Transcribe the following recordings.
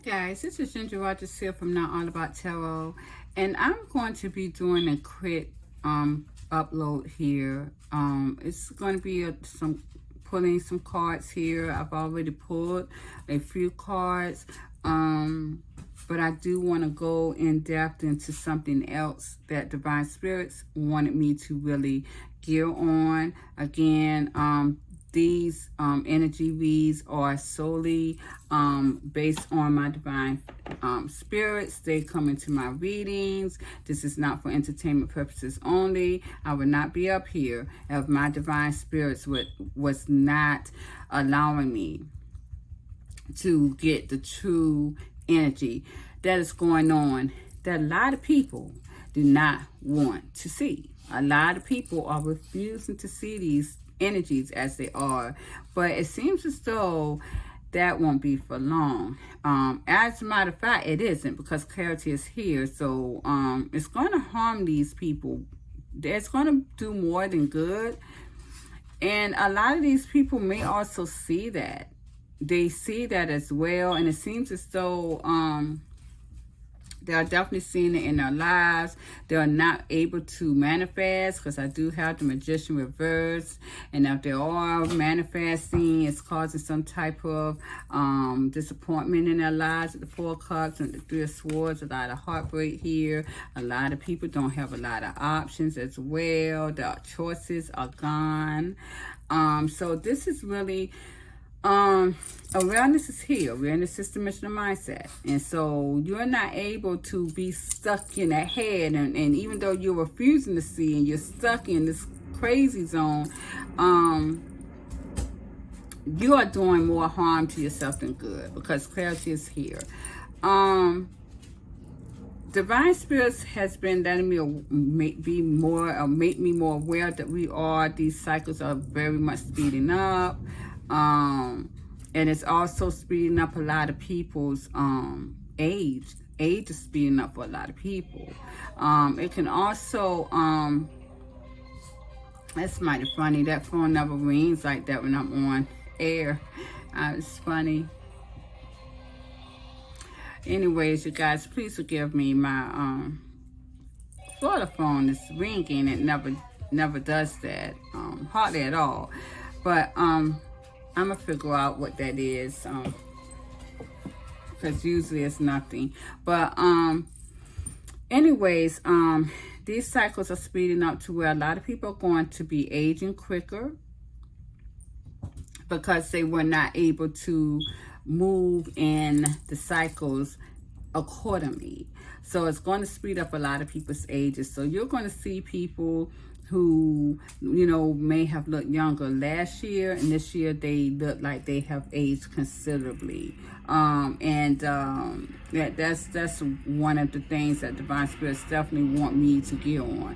Guys, this is Ginger Rogers here from Not All About Tarot, and I'm going to be doing a quick upload here. It's going to be pulling some cards here. I've already pulled a few cards, but I do want to go in depth into something else that Divine Spirits wanted me to really gear on. Again, these energy reads are solely based on my divine spirits. They come into my readings. This is not for entertainment purposes only. I would not be up here if my divine spirits was not allowing me to get the true energy that is going on that a lot of people do not want to see. A lot of people are refusing to see these energies as they are, but it seems as though that won't be for long. As a matter of fact, it isn't, because clarity is here. So it's going to harm these people. It's going to do more than good, and a lot of these people may also see that. They see that as well, and it seems as though they're definitely seeing it in their lives. They're not able to manifest, because I do have the Magician reverse. And if they are manifesting, it's causing some type of disappointment in their lives with the Four of Cups and the Three of Swords. A lot of heartbreak here. A lot of people don't have a lot of options as well. Their choices are gone. So this is really... awareness is here. We're in the system-dimensional mindset, and so you're not able to be stuck in that head, and even though you're refusing to see and you're stuck in this crazy zone, you are doing more harm to yourself than good, because clarity is here. Divine Spirits has been letting me make me more aware that these cycles are very much speeding up. And it's also speeding up a lot of people's age. Age is speeding up for a lot of people. It can also, that's mighty funny. That phone never rings like that when I'm on air. It's funny. Anyways, you guys, please forgive me. My Florida phone is ringing. It never does that. Hardly at all. But I'm gonna figure out what that is, because usually it's nothing. But anyways, these cycles are speeding up to where a lot of people are going to be aging quicker, because they were not able to move in the cycles accordingly. So it's going to speed up a lot of people's ages. So you're going to see people who, may have looked younger last year, and this year they look like they have aged considerably. That's one of the things that Divine Spirits definitely want me to get on.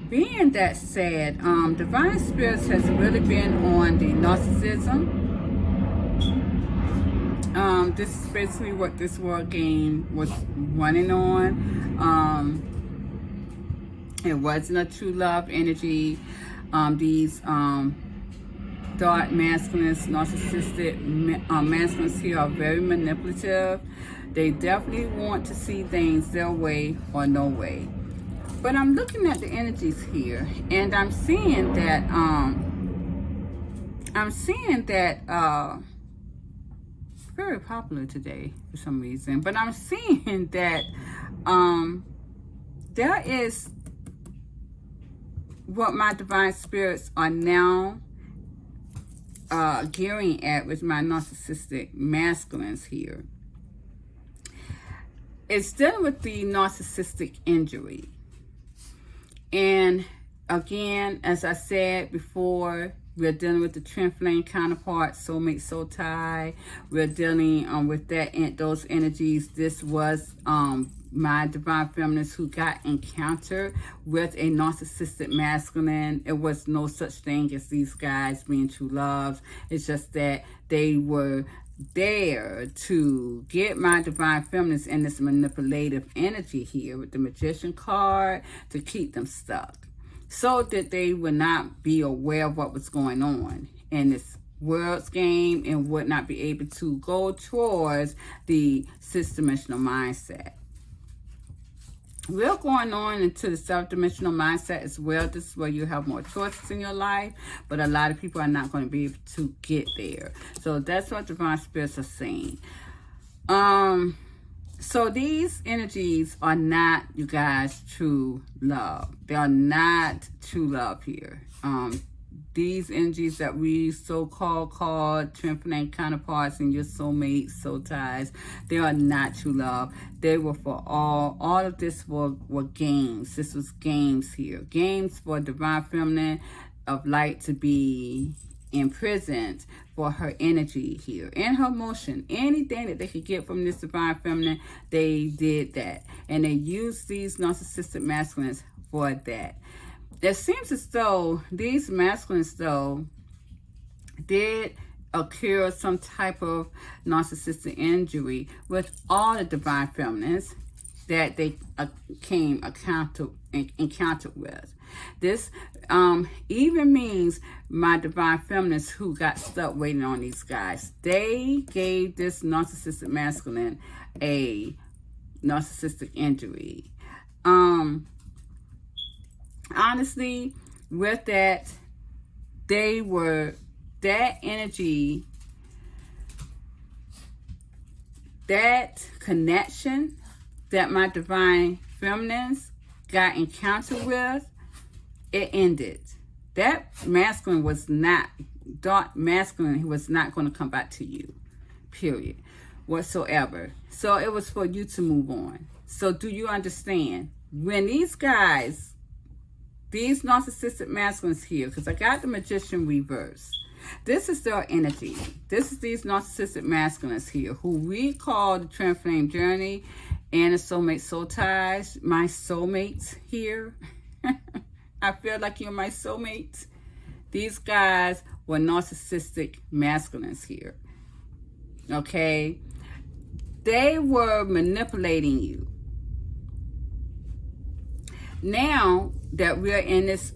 Being that said, Divine Spirits has really been on the narcissism. This is basically what this world game was running on. It wasn't a true love energy. These dark masculines, narcissistic masculines here are very manipulative. They definitely want to see things their way or no way. But I'm looking at the energies here, and I'm seeing that very popular today for some reason, but I'm seeing that there is what my divine spirits are now gearing at with my narcissistic masculines here. It's dealing with the narcissistic injury. And again, as I said before, we're dealing with the twin flame counterpart, soulmate, soul tie. We're dealing with that and those energies. This was my divine feminines who got encountered with a narcissistic masculine. It was no such thing as these guys being true loves. It's just that they were there to get my divine feminines in this manipulative energy here with the Magician card to keep them stuck. so that they would not be aware of what was going on in this world's game and would not be able to go towards the six-dimensional mindset. We're going on into the seven-dimensional mindset as well. This is where you have more choices in your life, but a lot of people are not going to be able to get there. So that's what divine spirits are saying. So these energies are not, you guys, true love. They are not true love here. These energies that we so-called twin flame counterparts and your soulmates, soul ties, they are not true love. They were for all of this were games. This was games here. Games for divine feminine of light to be imprisoned for her energy here and her motion. Anything that they could get from this divine feminine, they did that. And they used these narcissistic masculines for that. It seems as though these masculines, though, did occur some type of narcissistic injury with all the divine feminines that they encountered with. This even means my divine feminines who got stuck waiting on these guys. They gave this narcissistic masculine a narcissistic injury. Honestly, with that, that energy, that connection that my divine feminines got encountered with, it ended. That masculine was not, dark masculine was not going to come back to you, period, whatsoever. So it was for you to move on. So do you understand? When these guys, these narcissistic masculines here, because I got the Magician reverse. This is their energy. This is these narcissistic masculines here who we call the twin flame journey and the soulmate soul ties. My soulmates here. I feel like you're my soulmates. These guys were narcissistic masculines here. Okay? They were manipulating you. Now that we're in this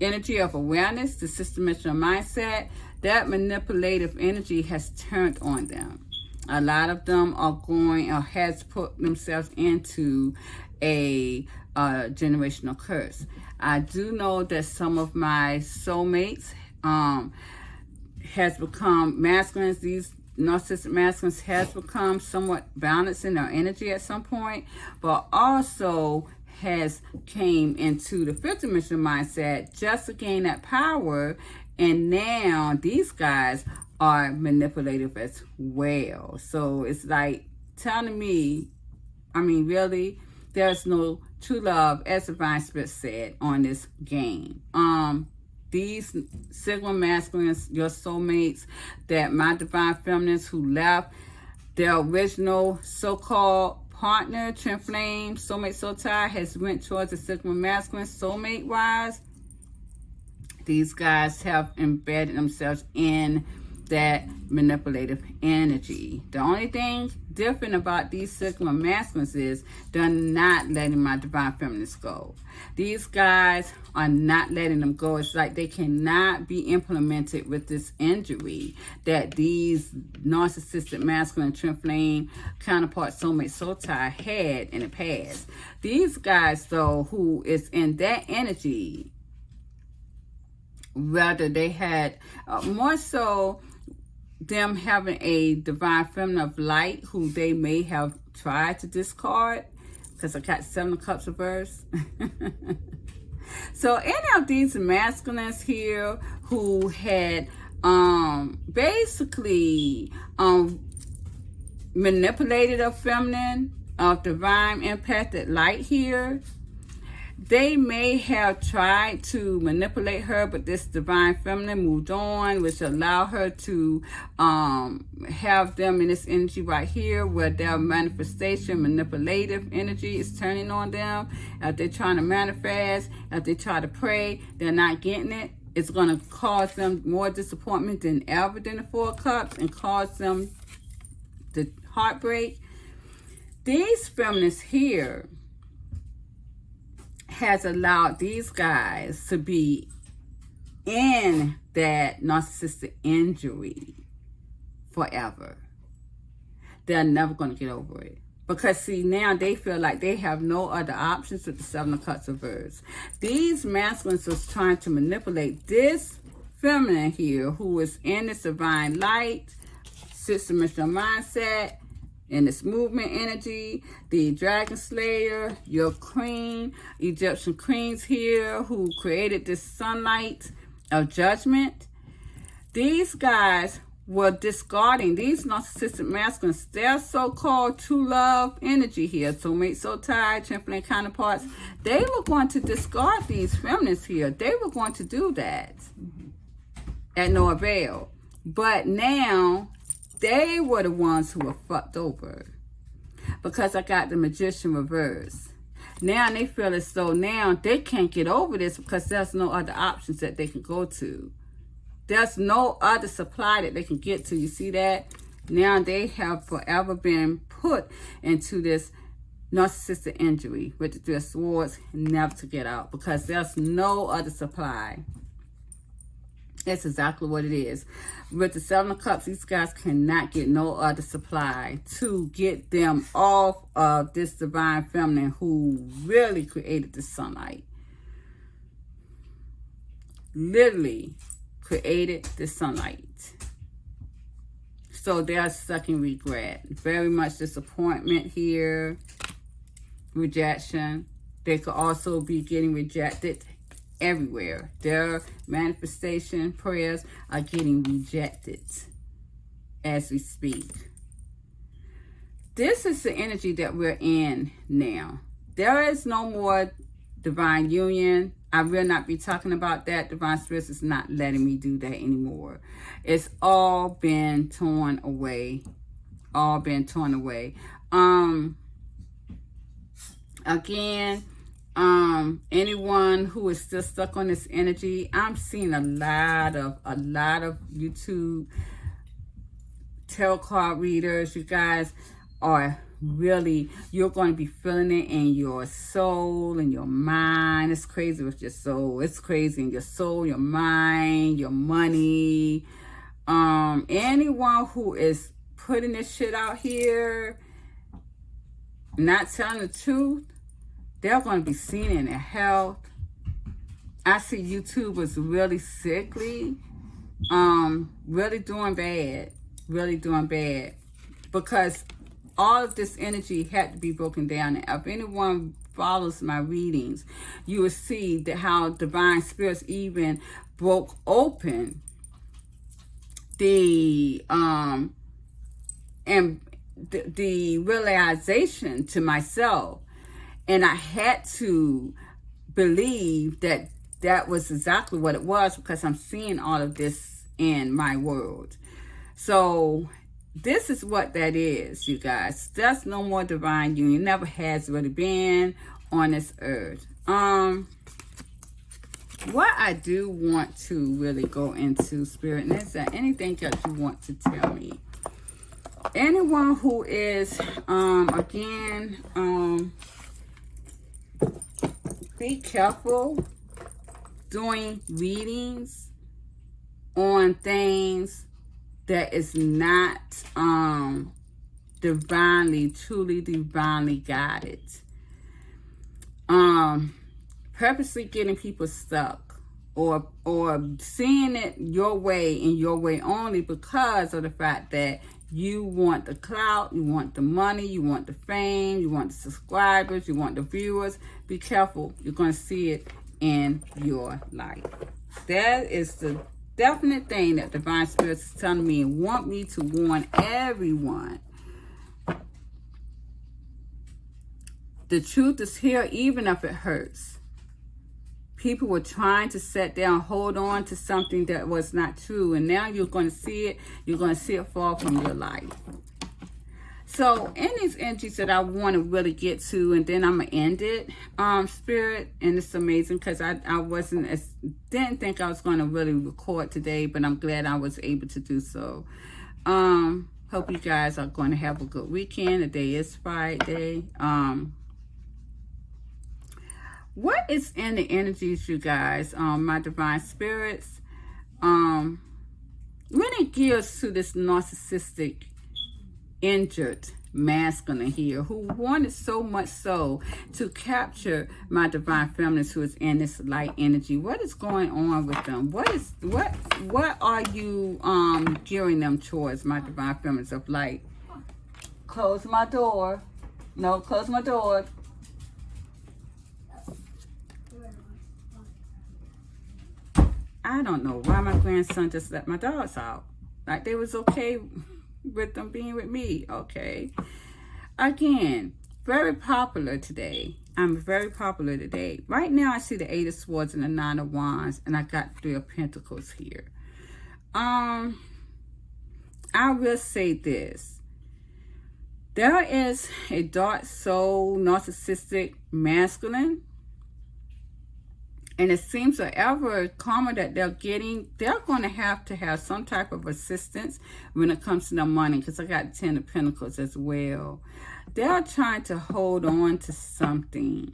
energy of awareness, the six-dimensional mindset, that manipulative energy has turned on them. A lot of them are going or has put themselves into a generational curse. I do know that some of my soulmates has become masculines. These narcissistic masculines has become somewhat balanced in their energy at some point, but also has came into the fifth dimensional mindset just to gain that power, and now these guys are manipulative as well. So it's like telling me, I mean, really, there's no true love, as Divine Spirit said, on this game. These Sigma masculines, your soulmates, that my divine feminines who left their original so-called partner, twin flame, soulmate, soul tie, has went towards the Sigma masculine soulmate wise. These guys have embedded themselves in that manipulative energy. The only thing different about these Sigma masculines is they're not letting my divine feminines go. These guys are not letting them go. It's like they cannot be implemented with this injury that these narcissistic masculine twin flame counterpart soulmate soul tie had in the past. These guys, though, who is in that energy, whether they had more so them having a divine feminine of light who they may have tried to discard, because I got 7 of Cups reverse. So any of these masculines here who had basically manipulated a feminine of divine impacted light here, they may have tried to manipulate her, but this divine feminine moved on, which allowed her to have them in this energy right here, where their manifestation, manipulative energy is turning on them. If they're trying to manifest, if they try to pray, they're not getting it. It's going to cause them more disappointment than ever than the 4 of Cups and cause them the heartbreak. These feminists here has allowed these guys to be in that narcissistic injury forever. They're never going to get over it. Because, see, now they feel like they have no other options with the Seven of Cups reversed. These masculines was trying to manipulate this feminine here who is in this divine light, six-dimensional mindset, in this movement energy, the dragon slayer, your queen, Egyptian queens here who created this sunlight of judgment. These guys were discarding, these narcissistic masculines, their so-called true love energy here, soulmate, soul tie, template counterparts. They were going to discard these feminines here. They were going to do that at no avail. But now, they were the ones who were fucked over because I got the Magician reverse. Now they feel as though now they can't get over this because there's no other options that they can go to. There's no other supply that they can get to. You see that? Now they have forever been put into this narcissistic injury with the Three of Swords, never to get out because there's no other supply. That's exactly what it is. With the Seven of Cups, these guys cannot get no other supply to get them off of this divine feminine who really created the sunlight. Literally created the sunlight. So they're stuck in regret. Very much disappointment here. Rejection. They could also be getting rejected everywhere. Their manifestation prayers are getting rejected as we speak. This is the energy that we're in now. There is no more divine union. I will not be talking about that. Divine Spirits is not letting me do that anymore. It's all been torn away. All been torn away. Again, anyone who is still stuck on this energy, I'm seeing a lot of YouTube tarot card readers. You guys are really, you're going to be feeling it in your soul and your mind. It's crazy with your soul. It's crazy in your soul, your mind, your money. Anyone who is putting this shit out here, not telling the truth, they're going to be seen in their health. I see YouTubers really sickly, really doing bad, because all of this energy had to be broken down. And if anyone follows my readings, you will see that how divine spirits even broke open the realization to myself. And I had to believe that that was exactly what it was because I'm seeing all of this in my world. So this is what that is, you guys. There's no more divine union. Never has really been on this earth. What I do want to really go into, Spirit, and is there anything that you want to tell me? Anyone who is, be careful doing readings on things that is not truly divinely guided. Purposely getting people stuck or seeing it your way and your way only because of the fact that you want the clout, you want the money, you want the fame, you want the subscribers, you want the viewers. Be careful. You're going to see it in your life. That is the definite thing that Divine Spirits is telling me and want me to warn everyone. The truth is here even if it hurts. People were trying to sit down, hold on to something that was not true. And now you're going to see it. You're going to see it fall from your life. So in these energies that I want to really get to, and then I'm going to end it, Spirit, and it's amazing because I didn't think I was going to really record today, but I'm glad I was able to do so. Hope you guys are going to have a good weekend. The day is Friday. What is in the energies, you guys? My divine spirits. When it gears to this narcissistic, injured masculine here who wanted so much so to capture my divine feminines who is in this light energy, what is going on with them? What are you gearing them towards, my divine feminines of light? Close my door. No, close my door. I don't know why my grandson just let my dogs out. Like they was okay with them being with me. Okay. Again, very popular today. I'm very popular today. Right now I see the 8 of Swords and the 9 of Wands, and I got 3 of Pentacles here. I will say this. There is a dark soul, narcissistic masculine. And it seems whatever karma that they're getting, they're going to have some type of assistance when it comes to the money. Because I got 10 of Pentacles as well. They're trying to hold on to something.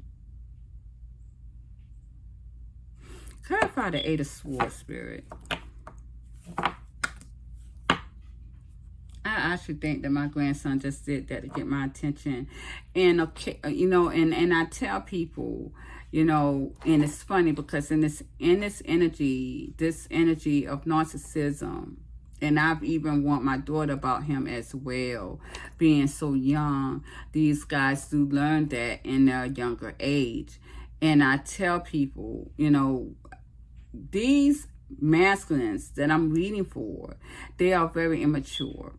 Clarify the 8 of Swords, Spirit. I actually think that my grandson just did that to get my attention. And, okay, you know, and I tell people, you know, and it's funny because in this energy of narcissism, and I've even warned my daughter about him as well, being so young. These guys do learn that in their younger age. And I tell people, you know, these masculines that I'm reading for, they are very immature.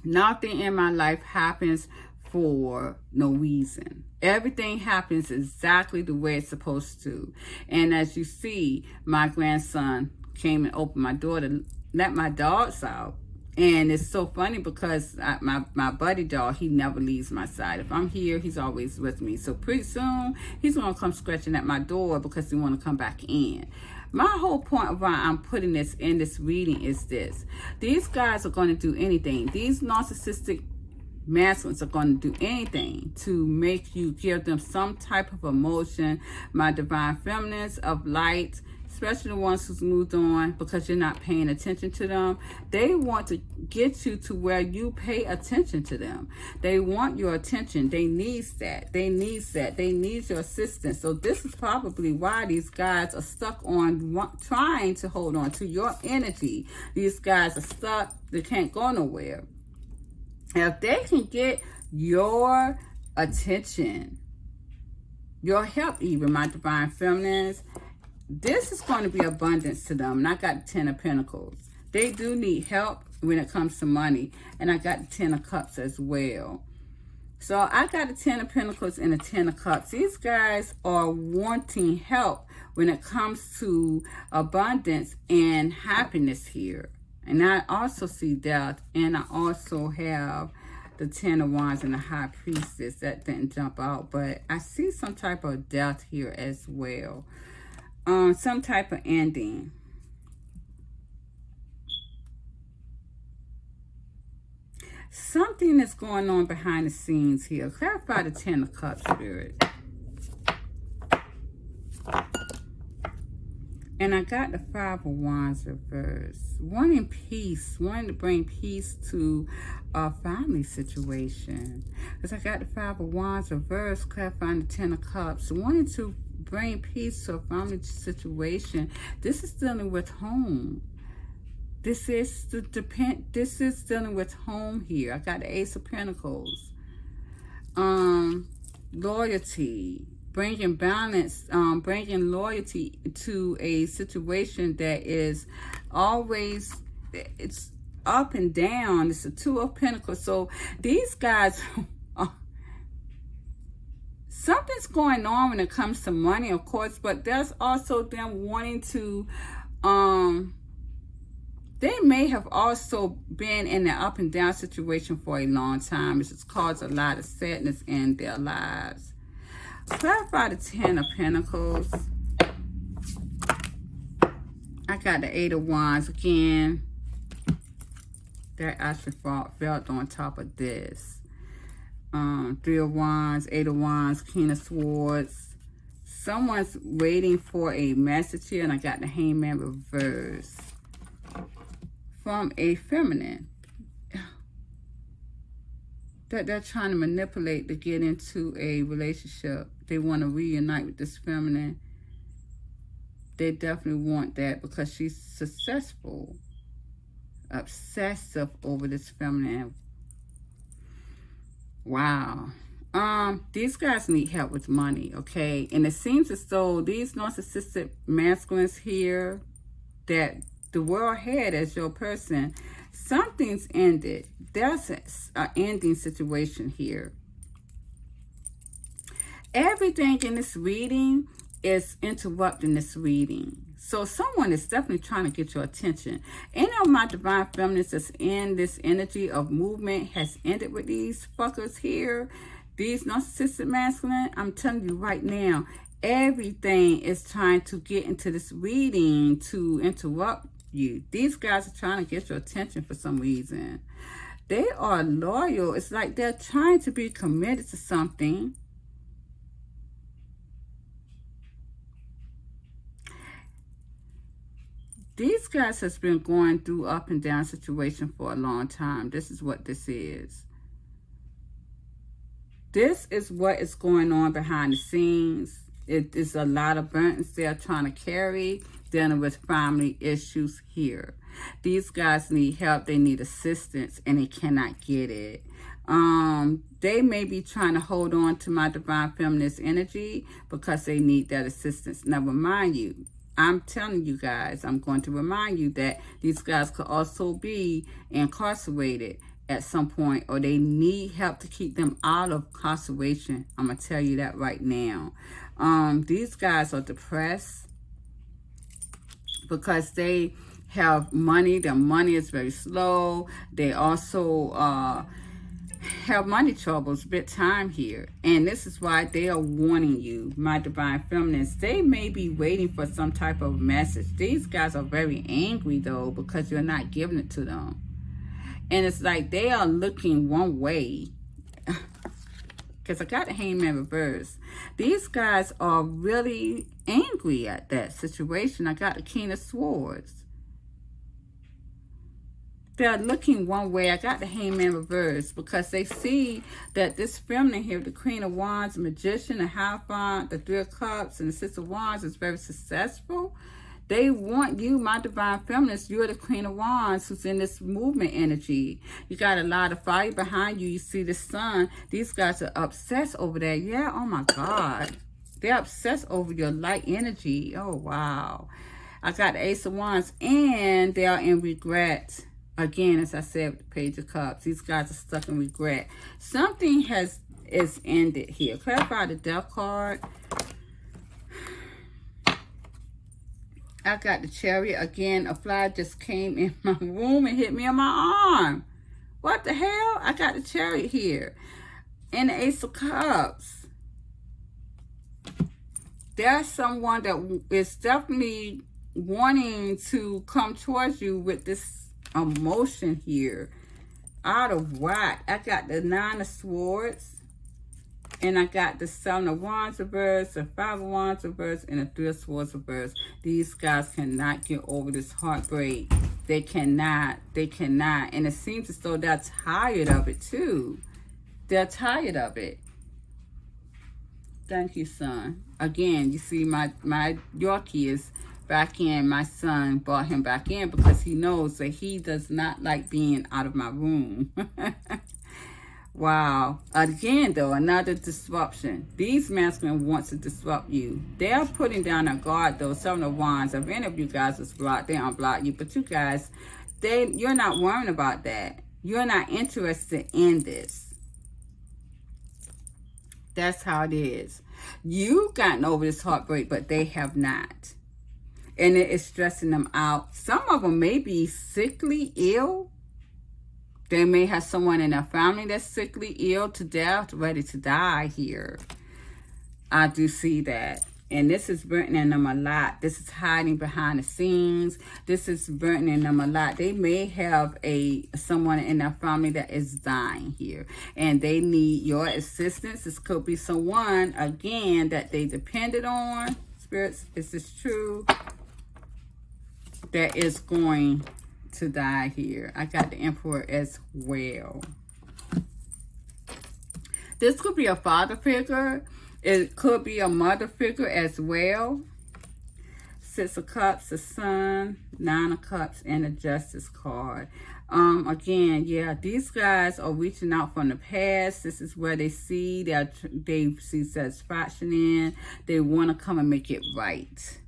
Nothing in my life happens for no reason. Everything happens exactly the way it's supposed to. And as you see, my grandson came and opened my door to let my dogs out. And it's so funny because my buddy dog, he never leaves my side. If I'm here, he's always with me. So pretty soon, he's going to come scratching at my door because he want to come back in. My whole point of why I'm putting this in this reading is this. These guys are going to do anything. These narcissistic masculines are going to do anything to make you give them some type of emotion. My divine feminines of light, especially the ones who's moved on because you're not paying attention to them. They want to get you to where you pay attention to them. They want your attention. They need that. They need that. They need your assistance. So this is probably why these guys are stuck on trying to hold on to your energy. These guys are stuck. They can't go nowhere. If they can get your attention, your help even, my divine feminines, this is going to be abundance to them. And I got 10 of Pentacles. They do need help when it comes to money. And I got 10 of Cups as well. So I got a 10 of Pentacles and a 10 of Cups. These guys are wanting help when it comes to abundance and happiness here. And I also see death. And I also have the 10 of Wands and the High Priestess. That didn't jump out. But I see some type of death here as well. Some type of ending. Something is going on behind the scenes here. Clarify the 10 of Cups, Spirit. And I got the 5 of Wands reversed. Wanting peace. Wanting to bring peace to a family situation. Because I got the 5 of Wands reversed. Clarifying the 10 of Cups. Wanting to bring peace to a family situation. This is dealing with home. This is dealing with home here. I got the Ace of Pentacles. Loyalty. Bringing balance, bringing loyalty to a situation that is always, it's up and down. It's a 2 of Pentacles. So these guys, something's going on when it comes to money, of course, but there's also them wanting to, they may have also been in an up and down situation for a long time. It's just caused a lot of sadness in their lives. Clarify the 10 of Pentacles. I got the 8 of Wands again. That actually felt on top of this. 3 of Wands, 8 of Wands, King of Swords. Someone's waiting for a message here, and I got the Hangman reverse from a feminine that they're trying to manipulate to get into a relationship. They want to reunite with this feminine. They definitely want that because she's successful, obsessive over this feminine. Wow. These guys need help with money, okay? And it seems as though these narcissistic masculines here that the world had as your person, something's ended. There's an ending situation here. Everything in this reading is interrupting this reading. So someone is definitely trying to get your attention. Any of my divine feminists that's in this energy of movement has ended with these fuckers here. These narcissistic masculine, I'm telling you right now, everything is trying to get into this reading to interrupt you. These guys are trying to get your attention for some reason. They are loyal. It's like they're trying to be committed to something. These guys has been going through up and down situation for a long time. This is what this is. This is what is going on behind the scenes. It is a lot of burdens they're trying to carry, dealing with family issues here. These guys need help. They need assistance, and they cannot get it. They may be trying to hold on to my divine feminist energy because they need that assistance. Now, remind you, I'm telling you guys, I'm going to remind you that these guys could also be incarcerated at some point, or they need help to keep them out of incarceration. I'm going to tell you that right now. These guys are depressed because they have money. Their money is very slow. They also have money troubles big time here. And this is why they are warning you, my divine feminists. They may be waiting for some type of message. These guys are very angry, though, because you're not giving it to them. And it's like they are looking one way. Because I got the Hangman reverse. These guys are really angry at that situation. I got the King of Swords. They're looking one way. I got the Hangman reverse because they see that this feminine here, the Queen of Wands, the Magician, the Hierophant, the Three of Cups, and the Six of Wands is very successful. They want you, my divine feminist. You're the Queen of Wands who's in this movement energy. You got a lot of fire behind you. You see the sun. These guys are obsessed over that. Yeah, oh my God. They're obsessed over your light energy. Oh, wow. I got the Ace of Wands, and they are in regret. Again, as I said, with the Page of Cups, these guys are stuck in regret. Something is ended here. Clarify the Death card. I got the Chariot. Again, a fly just came in my room and hit me on my arm. What the hell? I got the Chariot here. And the Ace of Cups. There's someone that is definitely wanting to come towards you with this emotion here. Out of whack. I got the Nine of Swords. And I got the Seven of Wands reverse, the Five of Wands reverse, and the Three of Swords reverse. These guys cannot get over this heartbreak. They cannot. They cannot. And it seems as though they're tired of it too. They're tired of it. Thank you, son. Again, you see my Yorkie is back in. My son brought him back in because he knows that he does not like being out of my room. Wow. Again, though, another disruption. These masculine wants to disrupt you. They're putting down a guard, though. Seven of Wands. If any of you guys is blocked, they unblock you. But you guys, you're not worrying about that. You're not interested in this. That's how it is. You've gotten over this heartbreak, but they have not. And it is stressing them out. Some of them may be sickly ill. They may have someone in their family that's sickly ill to death, ready to die here. I do see that. And this is burdening them a lot. This is hiding behind the scenes. This is burdening them a lot. They may have someone in their family that is dying here, and they need your assistance. This could be someone, again, that they depended on. Spirits, is this true? That is going to die here. I got the Emperor as well. This could be a father figure. It could be a mother figure as well. 6 of Cups, the Sun, 9 of Cups, and the Justice card. Again, yeah, these guys are reaching out from the past. This is where they see they see satisfaction in. They want to come and make it right.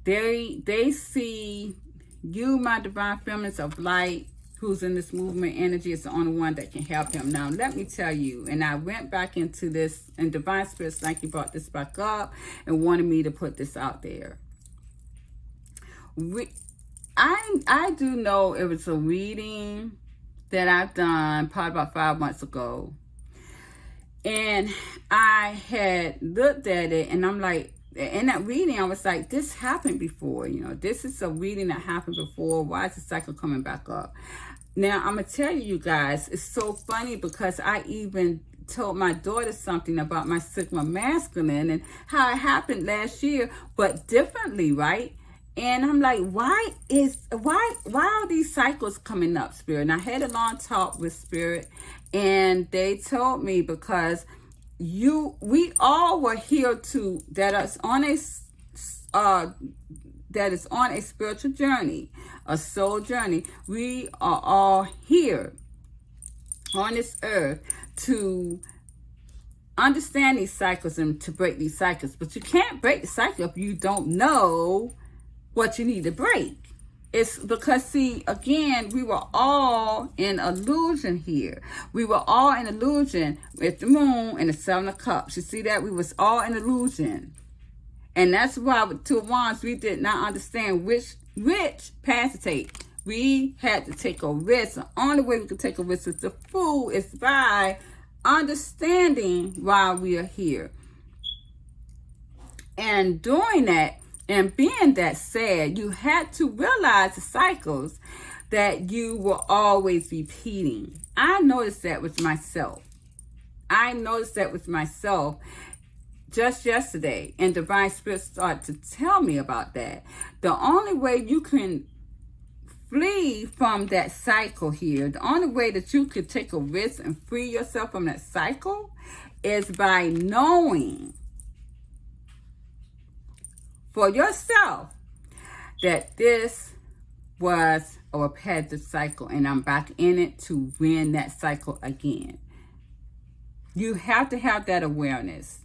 They see you, my divine feminines of light, who's in this movement energy, is the only one that can help him. Now, let me tell you, and I went back into this, and Divine Spirits, like you brought this back up and wanted me to put this out there. I do know it was a reading that I've done probably about 5 months ago. And I had looked at it, and I'm like, in that reading, I was like, this happened before. You know, this is a reading that happened before. Why is the cycle coming back up? Now, I'm going to tell you guys, it's so funny because I even told my daughter something about my Sigma masculine and how it happened last year, but differently, right? And I'm like, why are these cycles coming up, Spirit? And I had a long talk with Spirit, and they told me because we all were here that is on a spiritual journey, a soul journey. We are all here on this earth to understand these cycles and to break these cycles. But you can't break the cycle if you don't know what you need to break. It's because, see, again, we were all in illusion here. We were all in illusion with the Moon and the 7 of Cups. You see that? We was all in illusion. And that's why with 2 of Wands, we did not understand which path to take. We had to take a risk. The only way we could take a risk with the Fool is by understanding why we are here. And doing that, and being that sad, you had to realize the cycles that you were always repeating. I noticed that with myself. Just yesterday, and Divine Spirit started to tell me about that. The only way you can flee from that cycle here, the only way that you could take a risk and free yourself from that cycle is by knowing for yourself that this was a repetitive cycle and I'm back in it to win that cycle again. You have to have that awareness.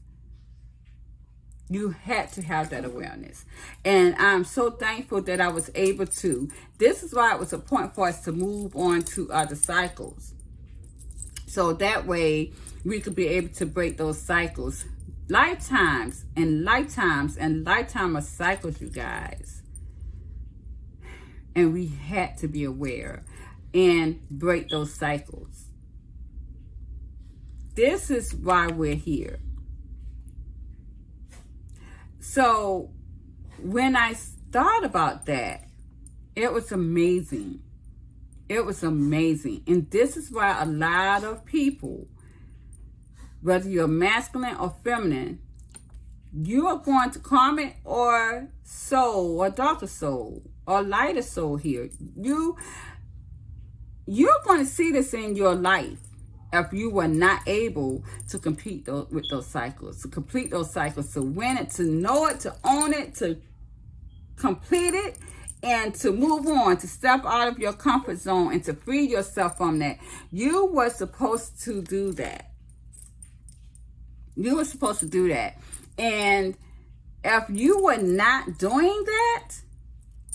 You had to have that awareness. And I'm so thankful that I was able to. This is why it was a point for us to move on to other cycles. So that way we could be able to break those cycles. Lifetimes and lifetimes and lifetime of cycles, you guys. And we had to be aware and break those cycles. This is why we're here. So when I thought about that, it was amazing. It was amazing. And this is why a lot of people, whether you're masculine or feminine, you are going to karmic or soul or darker soul or lighter soul here. You're going to see this in your life if you were not able to compete with those cycles, to complete those cycles, to win it, to know it, to own it, to complete it, and to move on, to step out of your comfort zone and to free yourself from that. You were supposed to do that. You were supposed to do that. And if you were not doing that,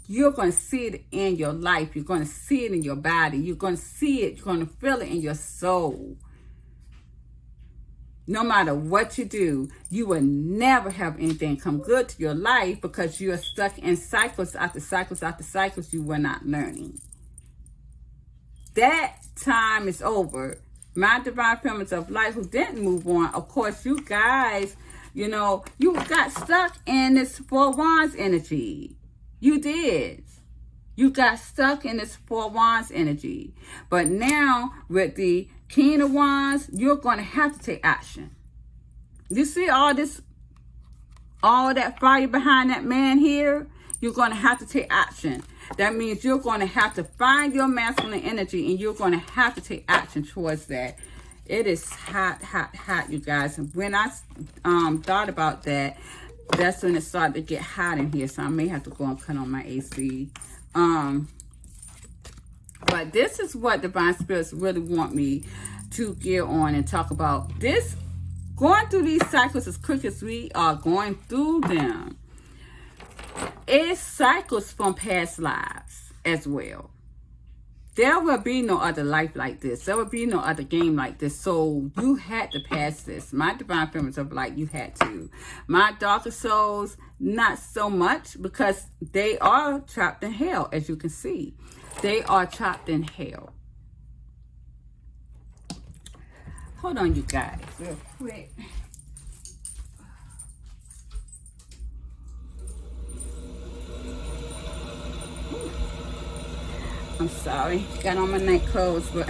you're going to see it in your life. You're going to see it in your body. You're going to see it. You're going to feel it in your soul. No matter what you do, you will never have anything come good to your life because you are stuck in cycles after cycles after cycles you were not learning. That time is over. My divine feminines of light who didn't move on, of course, you guys You know, you got stuck in this Four of Wands energy. You did. You got stuck in this Four of Wands energy. But now, with the King of Wands, you're going to have to take action. You see all that fire behind that man here? You're going to have to take action. That means you're going to have to find your masculine energy, and you're going to have to take action towards that. It is hot, hot, hot, you guys. And when I thought about that, that's when it started to get hot in here. So I may have to go and cut on my AC. But this is what Divine Spirits really want me to get on and talk about. This, going through these cycles as quick as we are going through them, it cycles from past lives as well. There will be no other life like this. There will be no other game like this. So you had to pass this. My divine feminines of light, you had to. My darker souls, not so much, because they are trapped in hell, as you can see. They are trapped in hell. Hold on, you guys, real quick. I'm sorry, got on my night clothes, but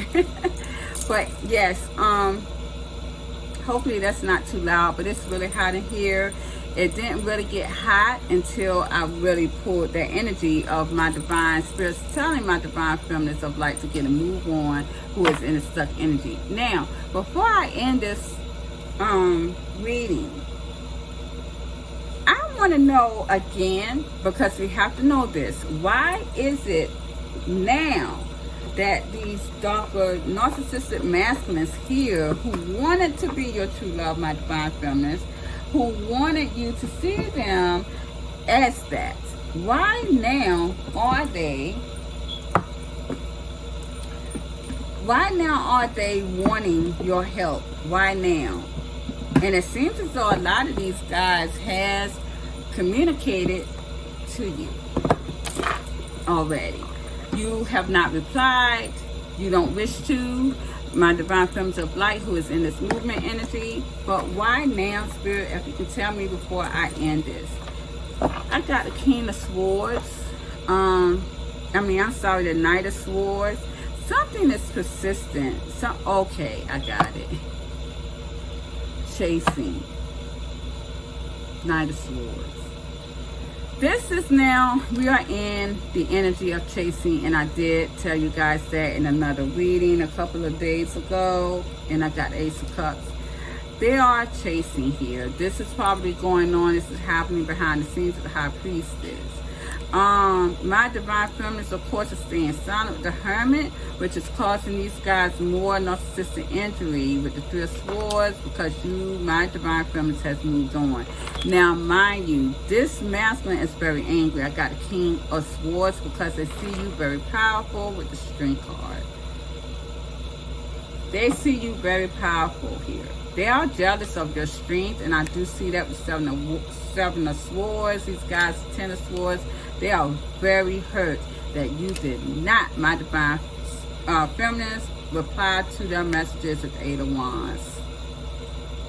but yes, hopefully that's not too loud, but it's really hot in here. It didn't really get hot until I really pulled the energy of my divine spirits, telling my divine feminines of light to get a move on, who is in a stuck energy. Now, before I end this reading, I want to know again, because we have to know this, why is it now that these darker narcissistic masculines here, who wanted to be your true love, my divine feminines, who wanted you to see them as that, why now are they wanting your help? Why now? And it seems as though a lot of these guys has communicated to you already. You have not replied. You don't wish to. My divine feminines of light, who is in this movement energy. But why now, Spirit? If you can tell me before I end this. I got the King of Swords. The Knight of Swords. Something is persistent. Okay, I got it. Chasing. Knight of Swords. This is now, we are in the energy of chasing, and I did tell you guys that in another reading a couple of days ago, and I got Ace of Cups. They are chasing here. This is probably going on. This is happening behind the scenes with the High Priestess. My divine feminines, of course, is staying silent with the Hermit, which is causing these guys more narcissistic injury with the Three of Swords, because you, my divine feminines, has moved on. Now, mind you, this masculine is very angry. I got the King of Swords because they see you very powerful with the Strength card. They see you very powerful here. They are jealous of your strength, and I do see that with Seven of Swords. These guys, Ten of Swords, they are very hurt that you did not, my divine feminines, reply to their messages with the Eight of Wands.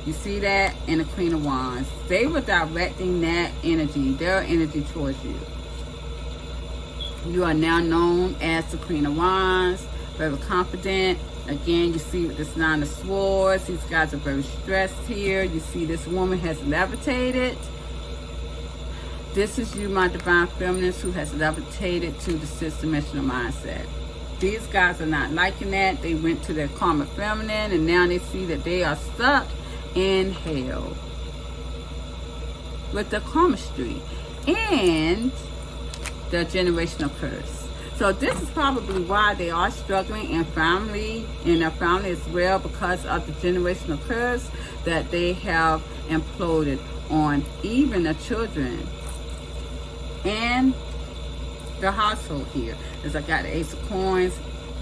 You see that? And the Queen of Wands. They were directing that energy, their energy towards you. You are now known as the Queen of Wands, very confident. Again, you see with this Nine of Swords, these guys are very stressed here. You see this woman has levitated. This is you, my divine feminines, who has levitated to the sixth dimensional mindset. These guys are not liking that. They went to their karmic feminine, and now they see that they are stuck in hell with the karmistry and the generational curse. So this is probably why they are struggling in their family as well, because of the generational curse that they have imploded on even the children and the household here. As I got the Ace of Coins,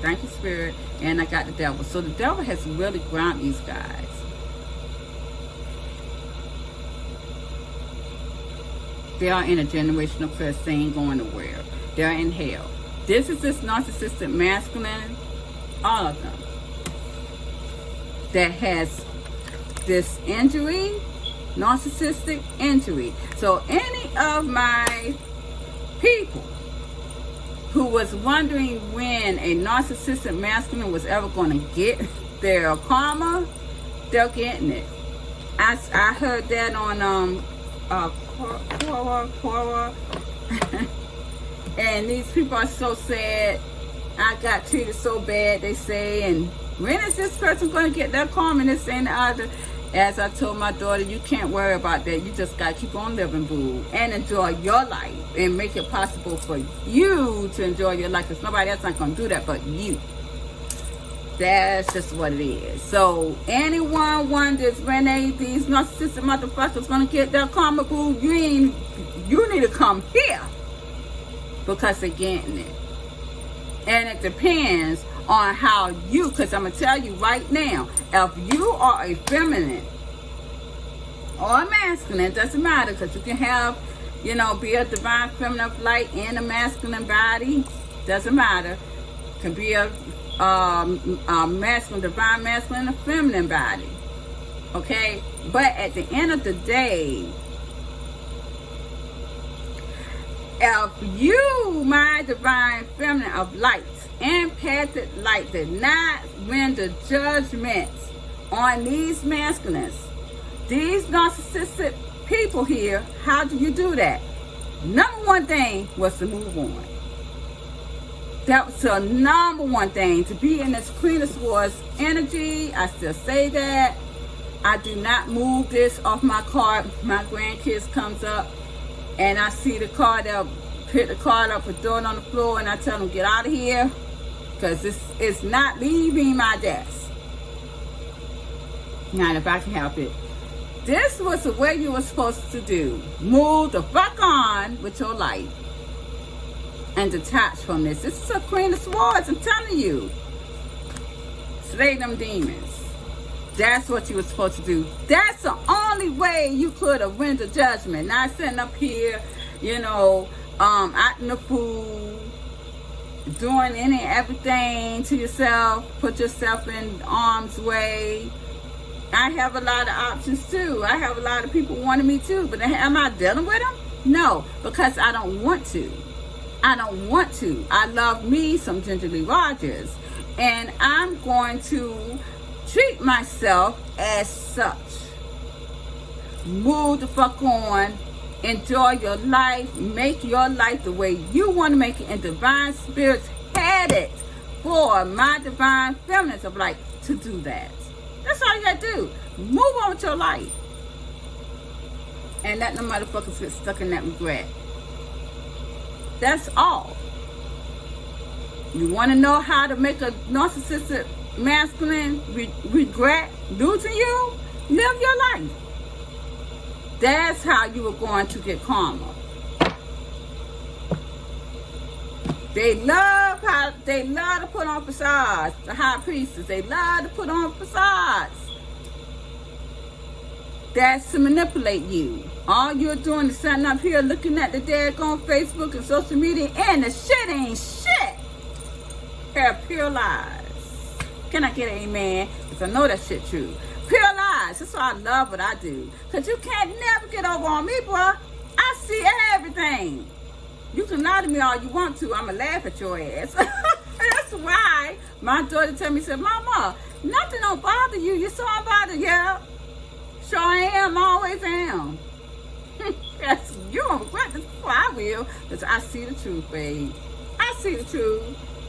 thank you, Spirit, and I got the Devil. So the Devil has really grounded these guys. They are in a generational curse. They ain't going nowhere. They're in hell. This is this narcissistic masculine, all of them, that has this injury narcissistic injury. So any of my people who was wondering when a narcissistic masculine was ever going to get their karma, they're getting it. I heard that on Quora. And these people are so sad. I got treated so bad, they say, and when is this person going to get their karma and this and the other? As I told my daughter, you can't worry about that. You just got to keep on living, boo, and enjoy your life and make it possible for you to enjoy your life, because nobody else not going to do that but you. That's just what it is. So anyone wonders when these narcissistic motherfuckers going to get their karma, boo, you need to come here, because they're getting it. And it depends on how you, because I'm going to tell you right now, if you are a feminine or a masculine, it doesn't matter, because you can have, you know, be a divine feminine of light in a masculine body, doesn't matter. Can be a masculine, divine masculine, a feminine body, okay? But at the end of the day, if you, my divine feminine of light, empathic light, did not render judgments on these masculines, these narcissistic people here, how do you do that? Number one thing was to move on. That was the number one thing, to be in this Queen of Swords energy. I still say that. I do not move this off my card. My grandkids comes up and I see the card, they'll pick the card up and throw it on the floor, and I tell them, get out of here, because this is not leaving my desk. Not if I can help it. This was the way you were supposed to do. Move the fuck on with your life and detach from this. This is a Queen of Swords, I'm telling you. Slay them demons. That's what you were supposed to do. That's the only way you could have rendered judgment. Not sitting up here, you know, acting a fool, doing everything to yourself, put yourself in harm's way. I have a lot of options too. I have a lot of people wanting me too, but am I dealing with them? No, because I don't want to. I don't want to. I love me some Gingerly Rogers, and I'm going to treat myself as such. Move the fuck on. Enjoy your life. Make your life the way you want to make it. And divine spirits headed for my divine feminines of light to do that. That's all you got to do. Move on with your life. And let the motherfuckers get stuck in that regret. That's all. You want to know how to make a narcissistic masculine regret losing you? Live your life. That's how you were going to get karma. They love to put on facades. The high priestess, they love to put on facades. That's to manipulate you. All you're doing is sitting up here looking at the daggone Facebook and social media, and the shit ain't shit. They're pure lies. Can I get an amen? Because I know that shit true. Pure lies. That's why I love what I do. Because you can't never get over on me, boy. I see everything. You can lie to me all you want to. I'm going to laugh at your ass. That's why my daughter told me, said, Mama, nothing don't bother you. You're so unbothered. Yeah. Sure I am. Always am. Yes, you won't regret this before I will. Because I see the truth, babe. I see the truth.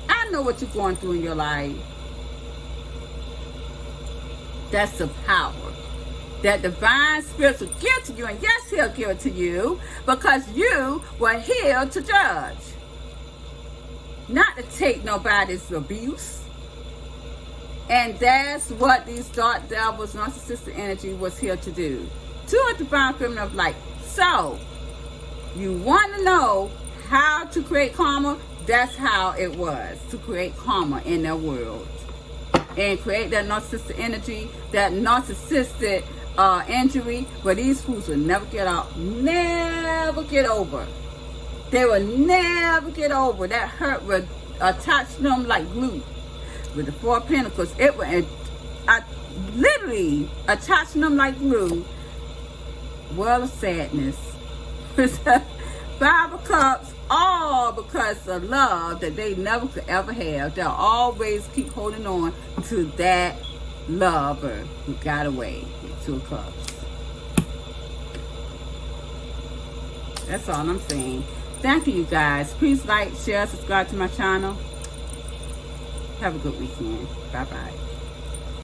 I know what you're going through in your life. That's the power that divine spirits will give to you. And yes, he'll give it to you because you were here to judge. Not to take nobody's abuse. And that's what these dark devils, narcissistic energy was here to do. To a divine feminine of light. So, you want to know how to create karma? That's how it was. To create karma in their world. And create that narcissistic energy, that narcissistic injury, where these fools will never get out, never get over. They will never get over. That hurt will attach them like glue. With the Four of Pentacles, it will literally attach them like glue world of sadness. Five of Cups, all because of love that they never could ever have. They'll always keep holding on to that lover who got away with Two of Cups. That's all I'm saying. Thank you, guys. Please like, share, subscribe to my channel. Have a good weekend. Bye-bye.